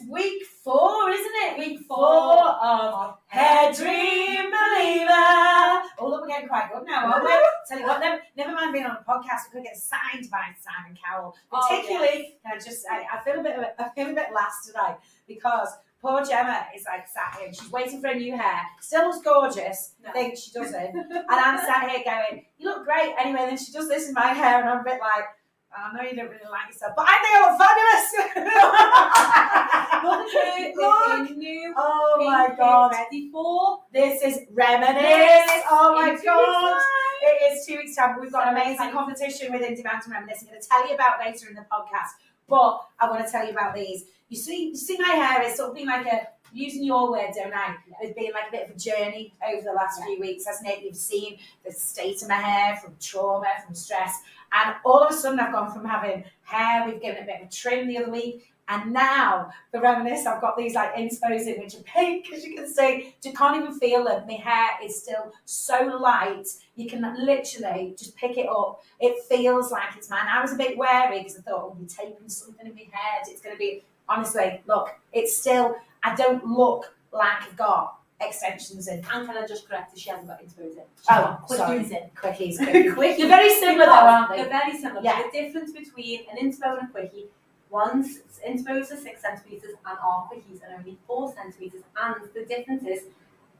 week 4, isn't it? Week 4 of Hairdream Believer. Oh, look, we're getting quite good now, aren't we? Tell you what, never mind being on a podcast, we could get signed by Simon Cowell. Particularly, I feel a bit last tonight because poor Gemma is like sat here and she's waiting for a new hair. Still looks gorgeous. No. Thinks she doesn't. And I'm sat here going, you look great. Anyway, then she does this in my hair and I'm a bit like, I know you don't really like yourself, but I think I look fabulous. Look, new. Oh my God. Ready for? This is Reminisce. Oh my God. It is 2 weeks' time. We've got an amazing competition with In Demand to Reminisce. I'm going to tell you about later in the podcast, but I want to tell you about these. You see my hair is sort of been like a, using your word, don't I? It's been like a bit of a journey over the last few weeks, hasn't it? You've seen the state of my hair from trauma, from stress. And all of a sudden I've gone from having hair, we've given it a bit of a trim the other week. And now, for Reminisce, I've got these like inspos in which are pink, as you can see. You can't even feel them. My hair is still so light. You can literally just pick it up. It feels like it's mine. I was a bit wary because I thought, oh, I'm taping something in my hair. It's going to be, honestly, look, it's still, I don't look like I've got extensions in. And can I just correct her? She hasn't got inspos in. Quickies in. Quickies. They're very similar though, aren't they? They're very similar. Yeah. The difference between an inspo and a quickie, one's inspos are 6 centimetres and our quickies are only 4 centimetres. And the difference is,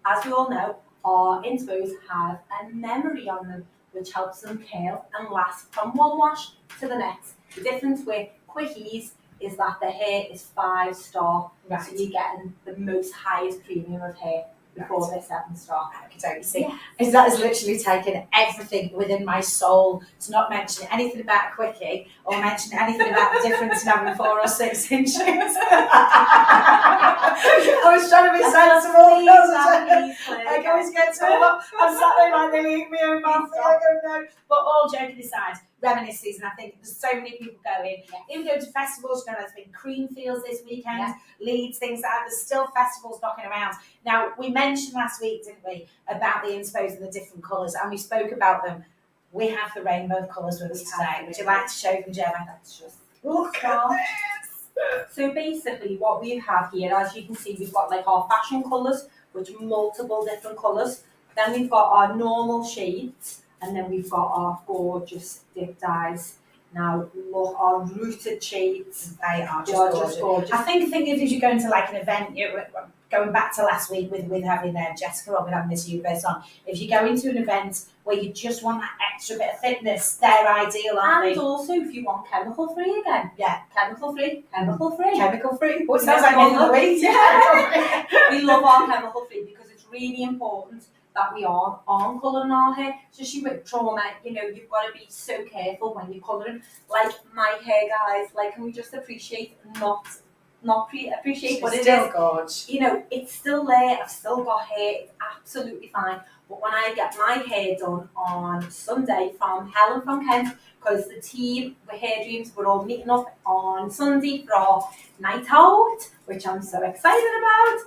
as we all know, our inspos have a memory on them, which helps them curl and last from one wash to the next. The difference with quickies is that the hair is 5-star, right. So you're getting the most highest premium of hair before they're 7-star. You see, yeah. That has literally taken everything within my soul to not mention anything about a quickie or mention anything about the difference in having 4 or 6 inches. I was trying to be sensible. I always get to I'm sat there like they eat me own mouth. I don't know. But all joking aside, Reminisce season, I think there's so many people going. Even going to festivals, you know, there's been Creamfields this weekend, Leeds, things like that. There's still festivals knocking around. Now, we mentioned last week, didn't we, about the inspos and the different colours, and we spoke about them. We have the rainbow of colours with us today. Would you like to show them, Gemma? Let's just look at this. So basically, what we have here, as you can see, we've got like our fashion colours, which are multiple different colours. Then we've got our normal shades. And then we've got our gorgeous dip dyes. Now, look, our rooted shades. They are just gorgeous. I think if you go into like an event, going back to last week with having Jessica on, with having Miss Universe on, if you go into an event where you just want that extra bit of thickness, they're ideal, aren't they? And also, if you want chemical free again. Yeah. Chemical free. Chemical free. Well, it sounds like one of the weeks. We love our chemical free because it's really important that we are on colouring our hair, especially with trauma. You know, you've got to be so careful when you're colouring. Like my hair, guys, like, can we just appreciate appreciate what it is? Still gorgeous. You know, it's still there. I've still got hair. It's absolutely fine. But when I get my hair done on Sunday from Helen from Kent, because the team with Hairdreams, we're all meeting up on Sunday for our night out, which I'm so excited about.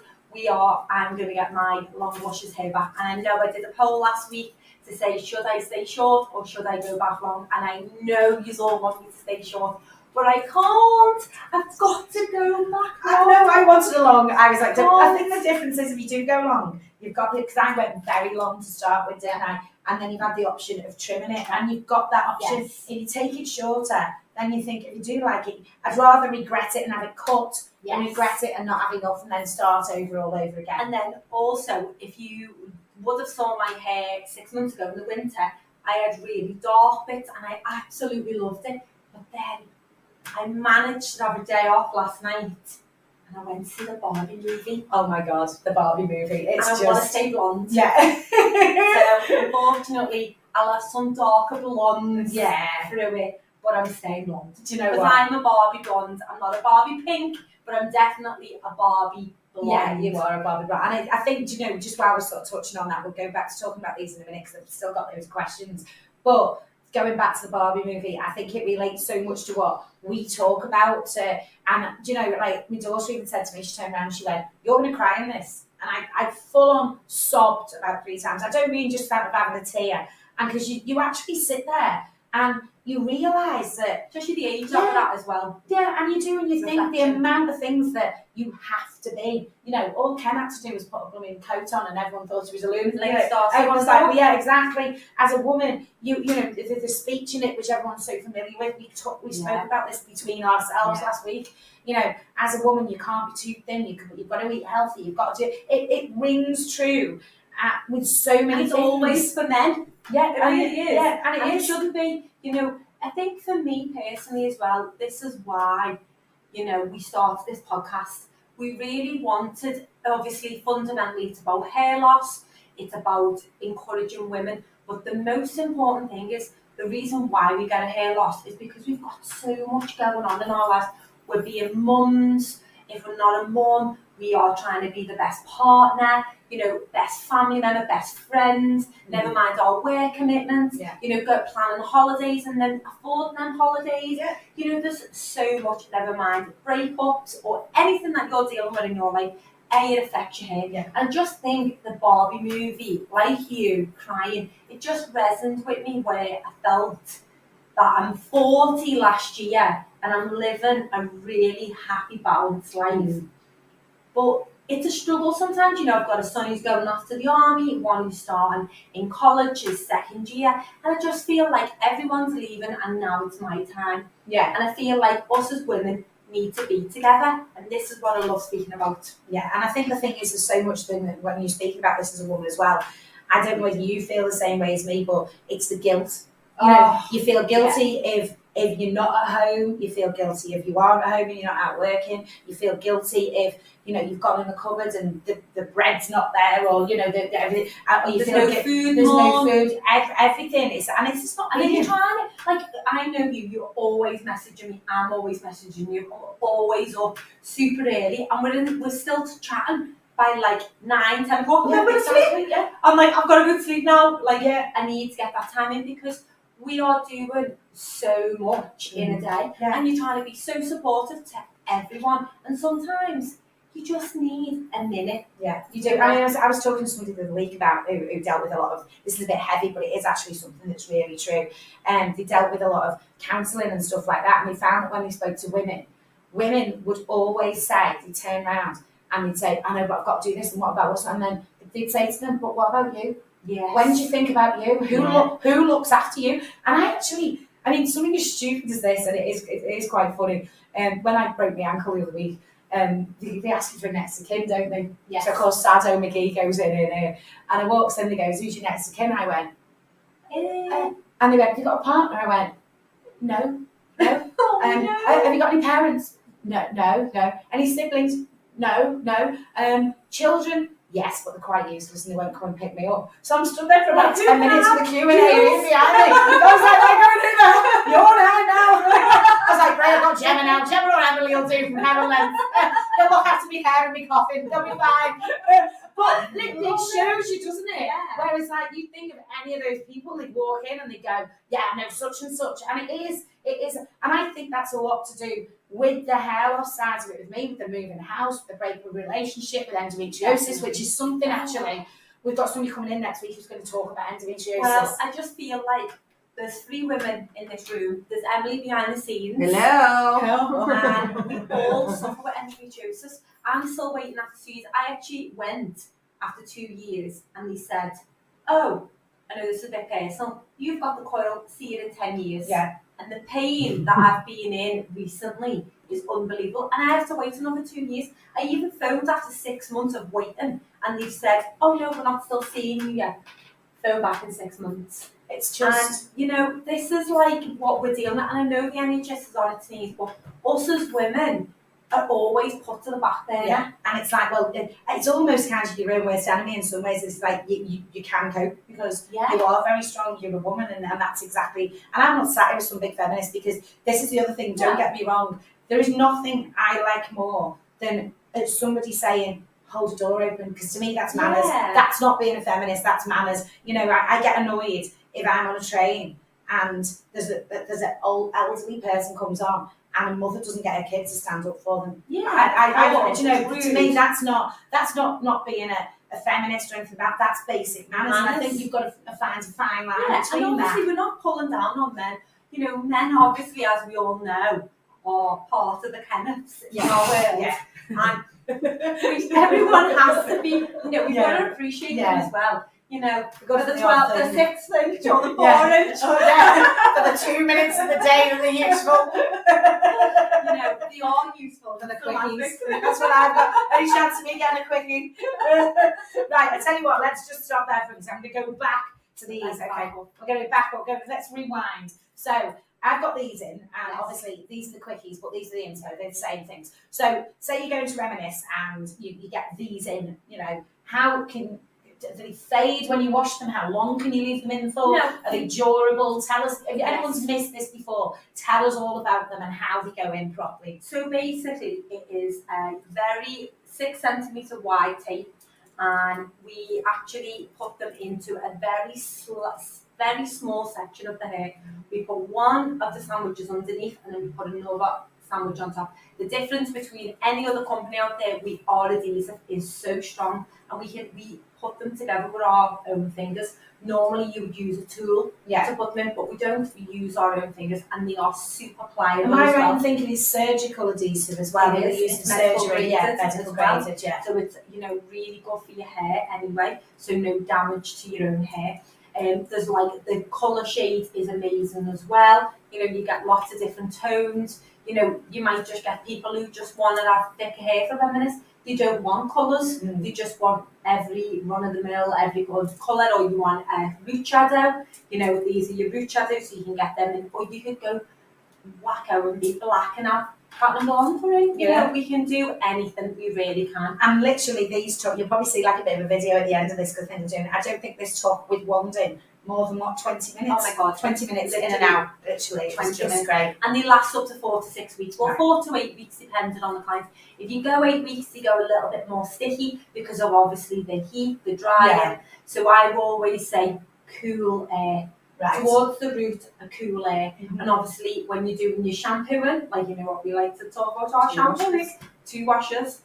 I'm going to get my long luscious hair back. And I know I did a poll last week to say, should I stay short or should I go back long? And I know you all want me to stay short, but I can't. I've got to go back long. I know, I wanted a long. I was like, I think the difference is if you do go long, you've got the, because I went very long to start with, didn't I? And then you've had the option of trimming it, and you've got that option. Yes. If you take it shorter, then you think, if you do like it, I'd rather regret it and have it cut than regret it and not have enough and then start over all over again. And then also, if you would have saw my hair 6 months ago in the winter, I had really dark bits and I absolutely loved it. But then I managed to have a day off last night and I went to see the Barbie movie. Oh my God, the Barbie movie. It's and I want to stay blonde. Yeah. So unfortunately, I'll have some darker blondes through it. But I'm staying blonde. Do you know what? Because I'm a Barbie blonde. I'm not a Barbie pink, but I'm definitely a Barbie blonde. Yeah, you are a Barbie blonde. And I think, you know, just while we're sort of touching on that, we'll go back to talking about these in a minute because I've still got those questions. But going back to the Barbie movie, I think it relates so much to what we talk about. And, you know, like my daughter even said to me, she turned around and she went, "You're going to cry in this." And I full on sobbed about 3 times. I don't mean just out of having a tear. And because you actually sit there and you realise that, especially the age of that as well. yeah, and you do, and you think the amount of things that you have to be, you know, all Ken had to do was put a blooming coat on and everyone thought he was a lunatic. Everyone's like, well, yeah, exactly. As a woman, you know, the speech in it, which everyone's so familiar with, we spoke about this between ourselves last week. You know, as a woman, you can't be too thin, you've got to eat healthy, you've got to do, it rings true with so many things. It's always for men. Yeah, it really is. Yeah, and it shouldn't be, you know. I think for me personally as well, this is why, you know, we started this podcast. We really wanted, obviously, fundamentally, it's about hair loss, it's about encouraging women, but the most important thing is the reason why we get a hair loss is because we've got so much going on in our lives. We're being mums. If we're not a mum, we are trying to be the best partner, you know, best family member, best friend, never mind our work commitments, you know, go planning holidays and then affording them holidays. You know, there's so much, never mind breakups or anything that you're dealing with in your life, it affects your hair. And just think the Barbie movie, like you, crying, it just resonated with me where I felt that I'm 40 last year and I'm living a really happy, balanced life. But it's a struggle sometimes. You know, I've got a son who's going off to the army, one who's starting in college, his second year, and I just feel like everyone's leaving and now it's my time. And I feel like us as women need to be together, and this is what I love speaking about. And I think the thing is, there's so much thing that when you speak about this as a woman as well, I don't know whether you feel the same way as me, but it's the guilt. You know, you feel guilty if you're not at home, you feel guilty if you are at home and you're not out working, you feel guilty if, you know, you've gone in the cupboard and the bread's not there, or, you know, or you there's feel no food, there's no food, everything is, and it's not. And then you're trying to, like, I know you're always messaging me, I'm always messaging you, I'm always up super early, and we're still chatting by like 9, 10 o'clock. I'm going to sleep. I'm like, I've got to go to sleep now. Like, I need to get that time in because we are doing so much in a day, and you're trying to be so supportive to everyone, and sometimes you just need a minute. You do. I mean, I was talking to somebody the other week about who dealt with a lot of, this is a bit heavy, but it is actually something that's really true. They dealt with a lot of counselling and stuff like that, and they found that when they spoke to women would always say, they'd turn around and they'd say, I know, but I've got to do this, and what about us? And then they'd say to them, but what about you? When do you think about you? Who looks after you? And I mean, something as stupid as this, and it is quite funny. When I broke my ankle the other week, they ask you for next of kin, don't they? So of course, Sado McGee goes in and I walks in and he goes, who's your next of kin? I went, and they went, have you got a partner? I went, no. Have you got any parents? No. Any siblings? No. Children? Yes, but they're quite useless and they won't come and pick me up. So I'm stood there for about 10 minutes with the Q&A behind me. I was like, I'm going in there. You're right now. I was like, great, I've got Gemma now. Gemma or Emily will do from heaven length. They'll look after me hair and me coffin. They'll be fine. But it shows you, doesn't it? Whereas, like, you think of any of those people, they'd walk in and they go, I know such and such. And it is. And I think that's a lot to do with the hair loss side of it, with me, with the moving house, with the break of relationship, with endometriosis, which is something actually, we've got somebody coming in next week who's going to talk about endometriosis. Well, I just feel like there's 3 women in this room. There's Emily behind the scenes. Hello. And we all suffer with endometriosis. I'm still waiting after 2 years. I actually went after 2 years and they said, oh, I know this is a bit personal, you've got the coil, see it in 10 years. And the pain that I've been in recently is unbelievable. And I have to wait another 2 years. I even phoned after 6 months of waiting and they've said, oh no, we're not still seeing you yet. Phone back in 6 months. It's just... And, you know, this is like what we're dealing with. And I know the NHS is on its knees, but us as women are always put to the back there. And it's like, well, it's almost kind of your own worst enemy in some ways. It's like you can cope because you are very strong, you're a woman, and that's exactly, and I'm not sat here as some big feminist because this is the other thing, don't get me wrong, there is nothing I like more than somebody saying, hold the door open, because to me that's manners. That's not being a feminist, that's manners. You know, I get annoyed if I'm on a train and there's an old elderly person comes on and a mother doesn't get her kids to stand up for them. To me, that's not being a feminist or anything like that. That's basic manners. And I think you've got to find a fine line between and obviously that. we're not pulling down on men, you know, men obviously, as we all know, are part of the Kenneths in our world. Yeah. And everyone has to be, you know, we've got to appreciate them as well. You know, for the 12, the 6 inch or the 4 inch. Oh, yeah. For the 2 minutes of the day that they're useful. You know, they are useful. For the quickies. That's what I've got. Any chance of me getting a quickie? Right, I tell you what, let's just stop there for a second. I'm going to go back to these. Okay, we're going to back up. Let's rewind. So, I've got these in, and obviously these are the quickies, but these are the info. They're the same things. So, say you go to Reminisce and you get these in, you know, how can... Do they fade when you wash them? How long can you leave them in for? No. Are they durable? Tell us, if anyone's missed this before, tell us all about them and how they go in properly. So basically, it is a very 6 centimetre wide tape, and we actually put them into a very small section of the hair. We put one of the sandwiches underneath, and then we put another sandwich on top. The difference between any other company out there, our adhesive is so strong, and we put them together with our own fingers. Normally you would use a tool to put them in, but we don't. We use our own fingers, and they are super pliable. Am I right in thinking it's surgical adhesive as well? It is. It's medical graded, medical graded, So it's, you know, really good for your hair anyway, so no damage to your own hair. There's like the colour shade is amazing as well. You know, you get lots of different tones. You know, you might just get people who just want to have thicker hair for feminists. They don't want colours. They just want every run-of-the-mill, every good colour, or you want a root shadow. You know, these are your root shadows, so you can get them in. Or you could go wacko and be black and have pattern blonde for it. You know, we can do anything. We really can. And literally, these took, you'll probably see like a bit of a video at the end of this because they're doing it. I don't think this took with wand in more than 20 minutes? Oh my God, 20 minutes in and out, literally. It's just great. And they last up to 4 to 6 weeks. Well, 4 to 8 weeks depending on the client. If you go 8 weeks, they go a little bit more sticky because of obviously the heat, the drying. So I always say cool air. Right. Towards the root, a cool air. And obviously when you're doing your shampooing, like you know what we like to talk about our shampooing, 2 washes,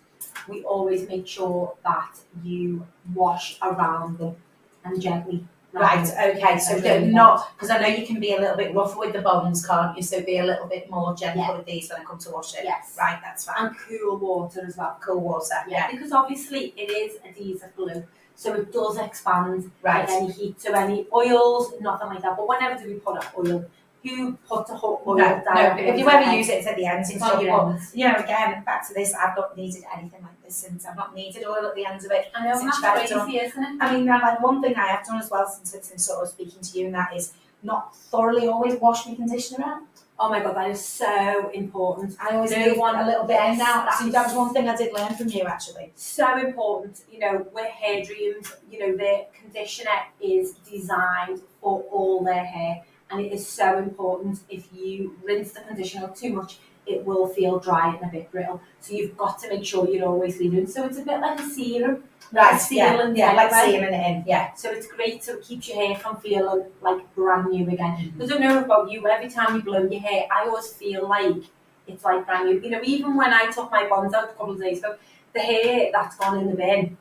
we always make sure that you wash around them and gently. Right, okay, so they're not, because I know you can be a little bit rougher with the bonds, can't you? So be a little bit more gentle with these when I come to wash it. Yes. Right, that's fine. And cool water as well. Cool water, yeah. Because obviously it is adhesive glue, so it does expand any heat to any oils, nothing like that. But whenever do we put up oil? You put the hot oil down. No, if you ever use it, it's at the ends. It's on your ends. You know, again, back to this, I've not needed anything like this since. I've not needed oil at the ends of it. I know, since that's crazy, isn't it? I mean, like one thing I have done as well since sort of speaking to you, and that is not thoroughly always wash my conditioner out. Oh my God, that is so important. I always leave one a little bit in now. That was one thing I did learn from you, actually. So important. You know, with Hairdreams, you know, their conditioner is designed for all their hair. And it is so important. If you rinse the conditioner too much, it will feel dry and a bit brittle. So you've got to make sure you're always leaving. So it's a bit like a serum. Right, like sealing like sealing it in, yeah. So it's great, so it keeps your hair from feeling like brand new again. I don't know about you, but every time you blow your hair, I always feel like it's like brand new. You know, even when I took my bonds out a couple of days ago, the hair that's gone in the bin,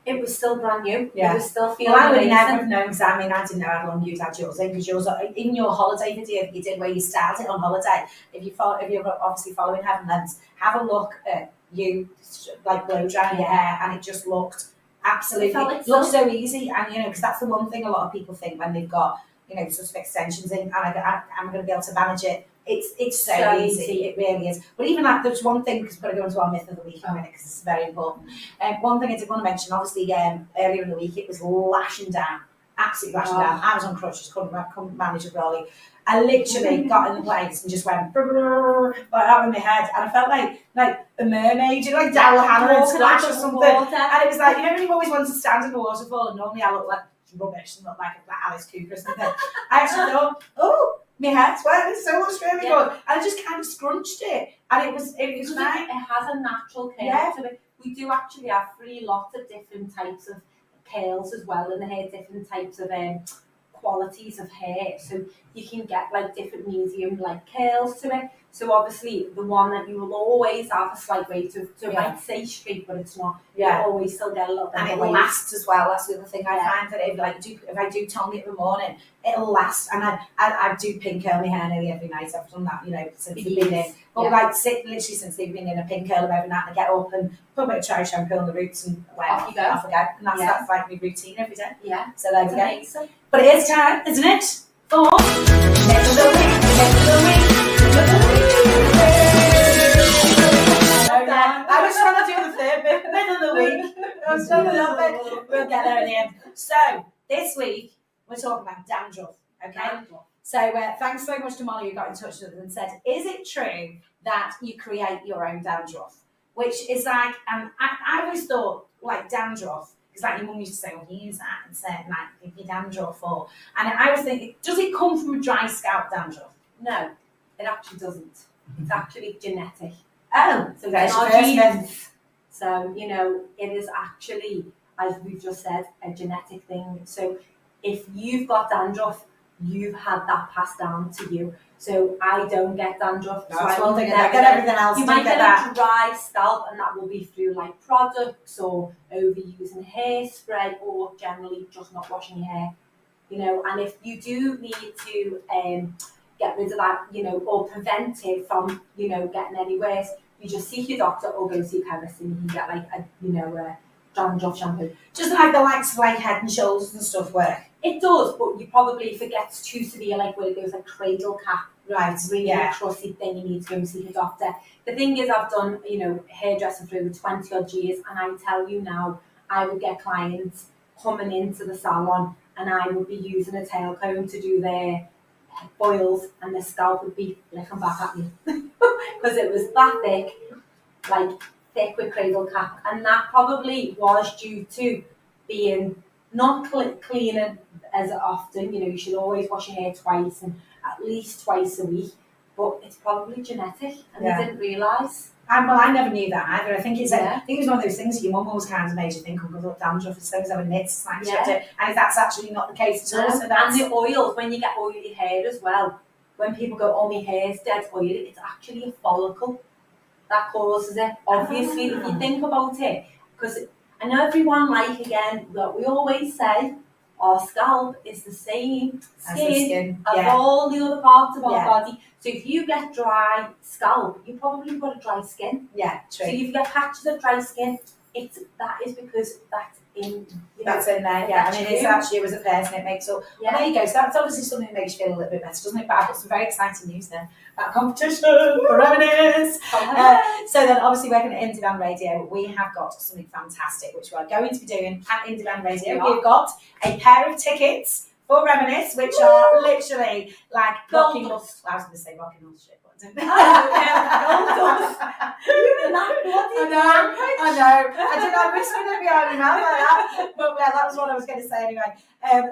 it was still brand new. Yeah. It was still feeling I would amazing. never have known, because I mean, I didn't know how long you'd had yours in, because yours, even your holiday video that you did where you started on holiday, if you're obviously following Heaven Lens, have a look at you like blow drying your hair, and it just looked absolutely, it looked so easy. And you know, because that's the one thing a lot of people think when they've got, you know, sort of extensions in, and I'm going to be able to manage it. It's so easy, it really is. But even that, there's one thing, because we're going to go into our myth of the week in a minute, because it's very important. One thing I did want to mention, obviously, earlier in the week, it was lashing down, absolutely lashing down. I was on crutches, couldn't manage a brolly. I literally got in the place and just went like that with my head, and I felt like a mermaid, you know, like Daryl Hannah and Splash or something. And it was like, you know, when you always want to stand in the waterfall, and normally I look like rubbish and look like Alice Cooper or something. I actually thought, oh, my hair's wet, it's so much really good. And I just kind of scrunched it, and it was fine. It has a natural curl to it. We do actually have 3 lots of different types of curls as well in the hair, different types of qualities of hair. So you can get like different medium like curls to it. So obviously the one that you will always have a slight wave to might say straight, but it's not. Yeah. You always still get a little bit And of it wave. lasts as well. That's the other thing I find, that if I do tongue it in the morning, it'll last. And I do pin curl my hair nearly every night. I've done that, since they've been in. But literally since they've been in, a pin curl every night, and I get up and put a bit of cherry shampoo on the roots and Off you go. Off I go. And that's like my routine every day. Yeah. So there we go. Amazing. But it is time, isn't it? For middle of the week, middle of the week, I was trying to do the third bit, middle of the week. I was trying to do that bit. We'll get there in the end. So this week we're talking about dandruff. Okay. So thanks so much to Molly who got in touch with us and said, "Is it true that you create your own dandruff?" Which is like, I always thought like dandruff. It's like your mum used to say, "Oh, you use that," and say like if your dandruff or. And I was thinking, does it come from a dry scalp dandruff? No, it actually doesn't. It's actually genetic. Oh, So there's it's not your first genes. myth. So, it is actually, as we've just said, a genetic thing. So if you've got dandruff, you've had that passed down to you. So I don't get dandruff. That's so one thing. I get everything else. You might get a dry scalp, and that will be through like products or overusing hairspray or generally just not washing your hair. And if you do need to get rid of that, or prevent it from, getting any worse, you just see your doctor or go see a chemist, and you can get like a dandruff shampoo. Just like the likes of like Head and Shoulders and stuff work. It does, but you probably, if it gets too severe, like where it goes like cradle cap, Right, really crusty thing, you need to go and see your doctor. The thing is, I've done, hairdressing for over 20 odd years, and I tell you now, I would get clients coming into the salon, and I would be using a tail comb to do their boils, and their scalp would be looking back at me because it was that thick, like thick with cradle cap, and that probably was due to being not cleaning as often. You should always wash your hair twice and at least twice a week, but it's probably genetic, and I didn't realise. I never knew that either. I think I think it was one of those things that your mum always kind of made you think, "Oh, look, dandruff is so having nits." Like, and if that's actually not the case at all, so that's... And the oils, when you get oily hair as well, when people go, "Oh, my hair's dead oily," it's actually a follicle that causes it. Obviously, if you think about it, because I know everyone, that we always say, our scalp is the same skin as all the other parts of our body. So if you get dry scalp, you probably got a dry skin. Yeah, true. So if you get patches of dry skin, that is because that's in. That's in there, yeah. And it is actually, as a person, it makes up. Yeah. Well, there you go. So that's obviously something that makes you feel a little bit better, doesn't it? But I've got some very exciting news then about competition for Reminisce. So then, obviously, working at Indie Band Radio, we have got something fantastic, which we are going to be doing at Indie Band Radio. We've got a pair of tickets for Reminisce, which are literally like rocking us. I was going to say rocking us shit, but I didn't. I know. I did not whisper it behind my mouth like that, but that was what I was going to say anyway.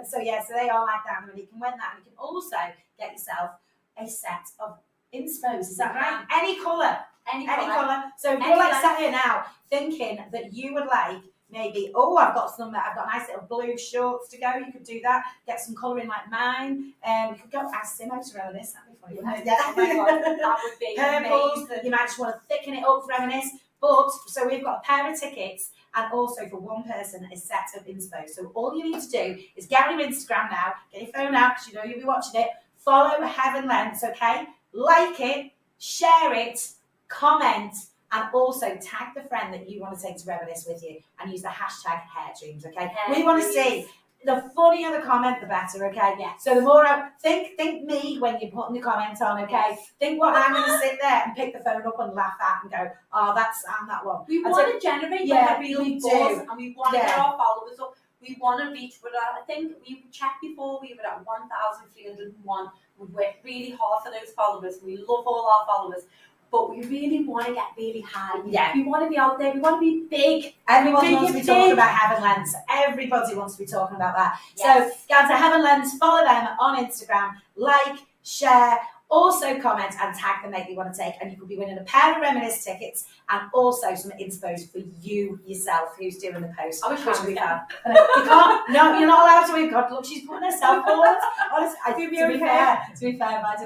So they are like that, and you can win that, and you can also get yourself a set of inspos. Is that right? Any colour. Any colour. So if you're like sat here now thinking that you would like maybe, I've got nice little blue shorts to go. You could do that. Get some colouring like mine. You could go ask Simmo to Reminisce. That'd be funny, wouldn't it? Yeah. Oh my God, that would be amazing. You might just want to thicken it up for Reminisce. But so we've got a pair of tickets, and also for one person a set of inspo. So all you need to do is get on your Instagram now, get your phone out because you know you'll be watching it. Follow Heaven Lens, okay? Like it, share it, comment, and also tag the friend that you want to take to Reminisce with you, and use the hashtag Hairdreams, okay? We want to see the funnier the comment, the better, okay? Yeah. So the more think me when you're putting the comment on, okay? Think what I'm going to sit there and pick the phone up and laugh at and go, "Oh, that's that one." We want to generate a real buzz, and we want to get our followers up. We want to reach. I think we checked before. We were at 1,301. We worked really hard for those followers. We love all our followers. But we really want to get really high. Yeah. We want to be out there. We want to be big. Everyone wants to be talking about Heaven Lens. Everybody wants to be talking about that. Yes. So, go to Heaven Lens, follow them on Instagram, like, share, Also comment and tag the mate you want to take, and you could be winning a pair of Reminisce tickets and also some inspos for you yourself who's doing the post. I wish which I would be was fun. You can't, no, you're not allowed to win. God, look, she's putting herself forward. Honestly, to be fair, I didn't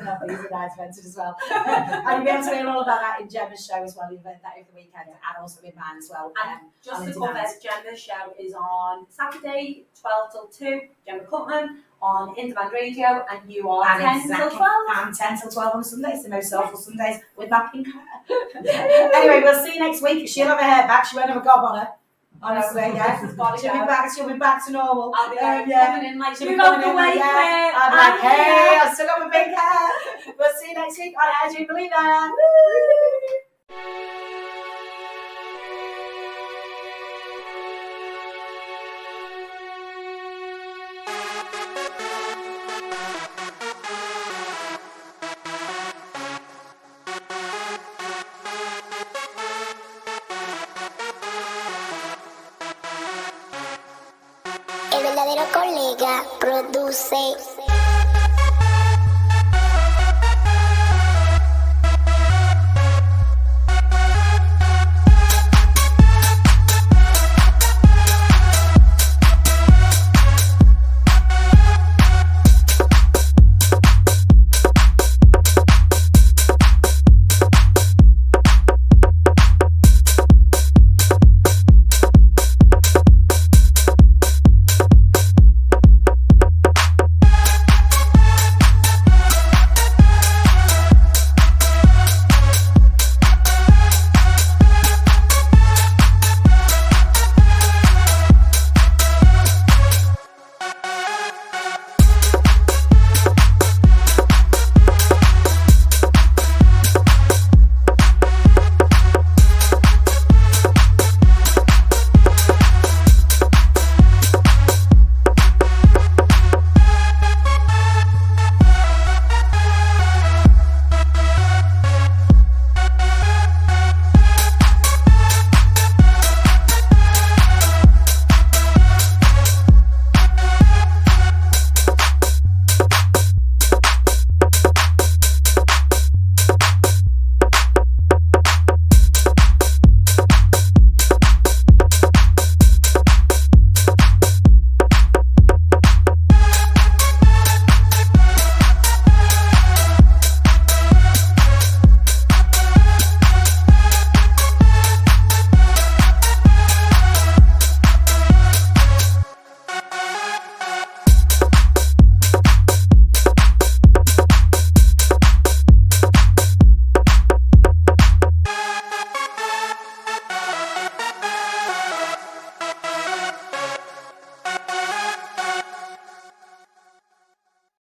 have these and I invented as well. And you'll be able to hear all about that in Gemma's show as well. You've heard that over the weekend, and also in mine as well. And just to cover, Gemma's show is on Saturday, 12 till 2, Gemma Cutman on In Demand Radio, and you are 10 till 12. I'm 10 till 12 on Sundays, the most soulful Sundays with my pink hair. Anyway, we'll see you next week. She'll have her hair back. She won't have a gob on her. Honestly, yeah. She'll be back to normal. I'll be like, coming in like, she'll be coming in like, yeah. I'll be like, hey, I've still got my pink hair. We'll see you next week on How Do You Believe That? El verdadero colega produce.